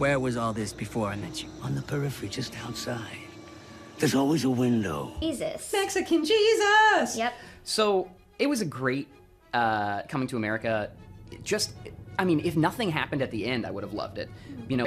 Where was all this before I met you? On the periphery, just outside. There's always a window. Jesus. Mexican Jesus! Yep. So, it was a great coming to America. Just, I mean, if nothing happened at the end, I would have loved it. You know.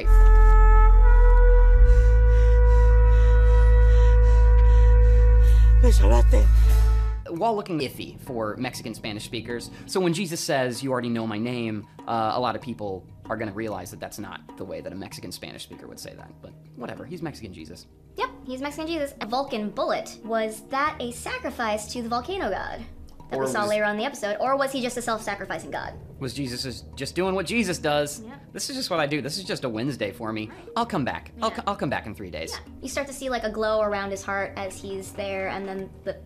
While looking iffy for Mexican Spanish speakers. So when Jesus says, "You already know my name," a lot of people are gonna realize that that's not the way that a Mexican Spanish speaker would say that. But whatever, he's Mexican Jesus. Yep, he's Mexican Jesus. A Vulcan bullet, was that a sacrifice to the volcano god that we saw later on in the episode? Or was he just a self-sacrificing god? Was Jesus just doing what Jesus does? Yeah. This is just what I do. This is just a Wednesday for me. I'll come back. I'll come back in 3 days. Yeah. You start to see like a glow around his heart as he's there, and then the...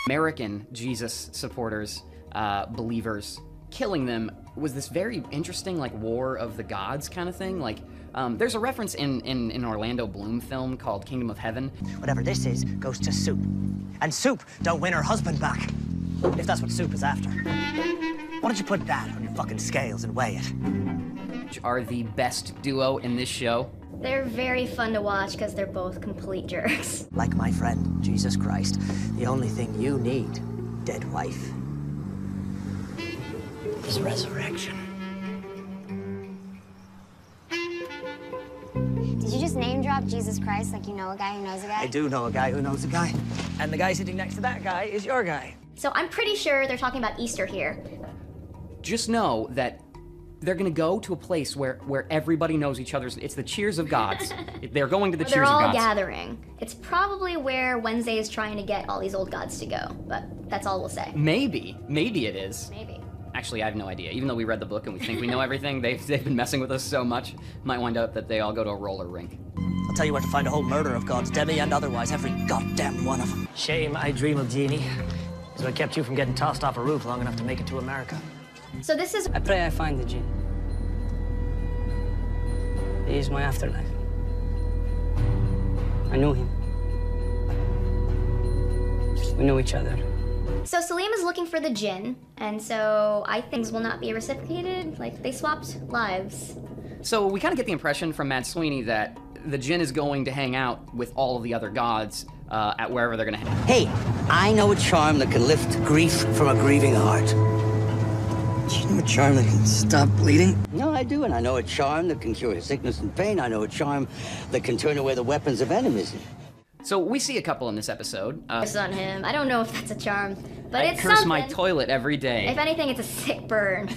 American Jesus supporters, believers, killing them was this very interesting, like, war of the gods kind of thing. Like, there's a reference in an Orlando Bloom film called Kingdom of Heaven. Whatever this is goes to Soup. And Soup don't win her husband back. If that's what Soup is after. Why don't you put that on your fucking scales and weigh it? Which are the best duo in this show. They're very fun to watch because they're both complete jerks. Like my friend, Jesus Christ, the only thing you need, dead wife, is resurrection. Did you just name drop Jesus Christ like you know a guy who knows a guy? I do know a guy who knows a guy. And the guy sitting next to that guy is your guy. So I'm pretty sure they're talking about Easter here. Just know that they're gonna go to a place where everybody knows each other's. It's the cheers of gods. They're going to the cheers of gods. They're all gathering. It's probably where Wednesday is trying to get all these old gods to go, but that's all we'll say. Maybe it is. Maybe. Actually, I have no idea. Even though we read the book and we think we know everything, they've been messing with us so much. Might wind up that they all go to a roller rink. I'll tell you where to find a whole murder of gods, Demi, and otherwise every goddamn one of them. Shame I dream of Genie. Is what kept you from getting tossed off a roof long enough to make it to America. So this is... I pray I find the Jinn. He is my afterlife. I knew him. We know each other. So Salim is looking for the Jinn, and so I think things will not be reciprocated. Like, they swapped lives. So we kind of get the impression from Matt Sweeney that the Jinn is going to hang out with all of the other gods at wherever they're going to hang. Hey, I know a charm that can lift grief from a grieving heart. Do you know a charm that can stop bleeding? No, I do, and I know a charm that can cure sickness and pain. I know a charm that can turn away the weapons of enemies. So we see a couple in this episode. It's on him. I don't know if that's a charm, but I it's curse something. my toilet every day. If anything, it's a sick burn.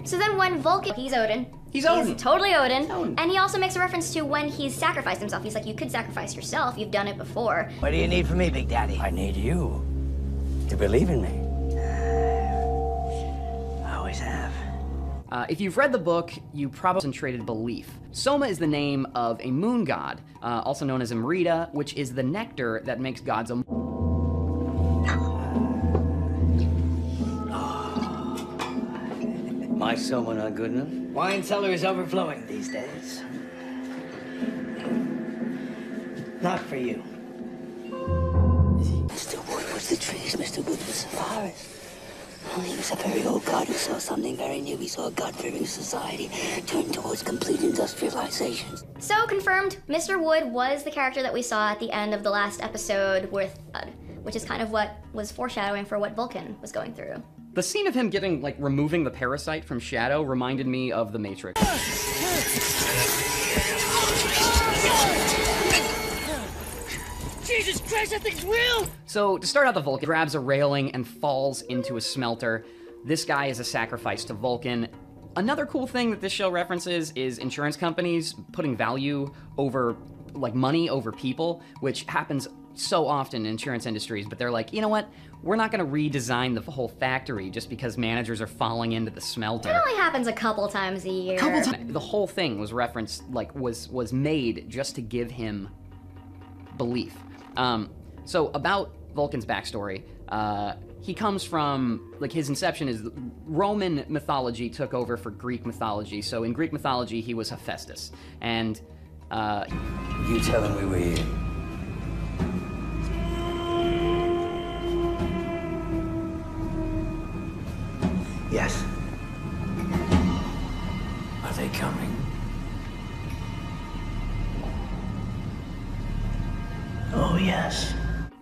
So then when Vulcan, he's Odin. He's Odin. He's totally Odin. Odin. And he also makes a reference to when he's sacrificed himself. He's like, you could sacrifice yourself. You've done it before. What do you need from me, Big Daddy? I need you to believe in me. I always have. If you've read the book, you probably concentrated belief. Soma is the name of a moon god, also known as Amrita, which is the nectar that makes gods a... My Soma not good enough? Wine cellar is overflowing these days. Not for you. Mr. Wood was the trees, Mr. Wood was the forest. Oh, he was a very old god who saw something very new. He saw a God-fearing society turn towards complete industrialization. So confirmed, Mr. Wood was the character that we saw at the end of the last episode with which is kind of what was foreshadowing for what Vulcan was going through. The scene of him getting, like, removing the parasite from Shadow reminded me of The Matrix. Jesus Christ, that thing's real! So, to start out, the Vulcan grabs a railing and falls into a smelter. This guy is a sacrifice to Vulcan. Another cool thing that this show references is insurance companies putting value over, like, money over people, which happens so often in insurance industries, but they're like, you know what? We're not gonna redesign the whole factory just because managers are falling into the smelter. It only happens a couple times a year. The whole thing was referenced, like, was made just to give him belief. So about Vulcan's backstory, he comes from, like, his inception is Roman mythology took over for Greek mythology. So in Greek mythology, he was Hephaestus. And, You tell him we were here. Yes. Are they coming? Oh, yes.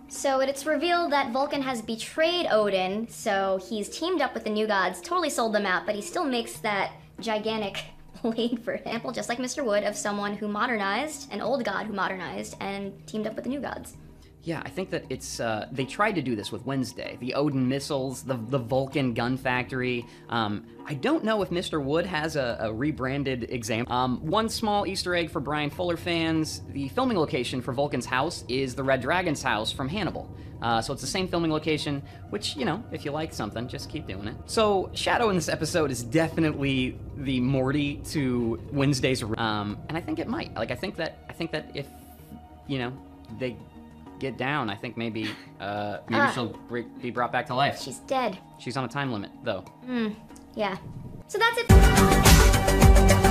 So it's revealed that Vulcan has betrayed Odin, so he's teamed up with the New Gods, totally sold them out, but he still makes that gigantic lead, for example, just like Mr. Wood, of someone who modernized, an old god who modernized, and teamed up with the New Gods. Yeah, I think that it's, they tried to do this with Wednesday. The Odin missiles, the Vulcan gun factory. I don't know if Mr. Wood has a rebranded example. One small Easter egg for Brian Fuller fans, the filming location for Vulcan's house is the Red Dragon's house from Hannibal. So it's the same filming location, which, you know, if you like something, just keep doing it. So Shadow in this episode is definitely the Morty to Wednesday's, and I think it might. Like, I think that if, you know, they get down, I think maybe she'll be brought back to life. She's dead. She's on a time limit, though. Yeah. So that's it.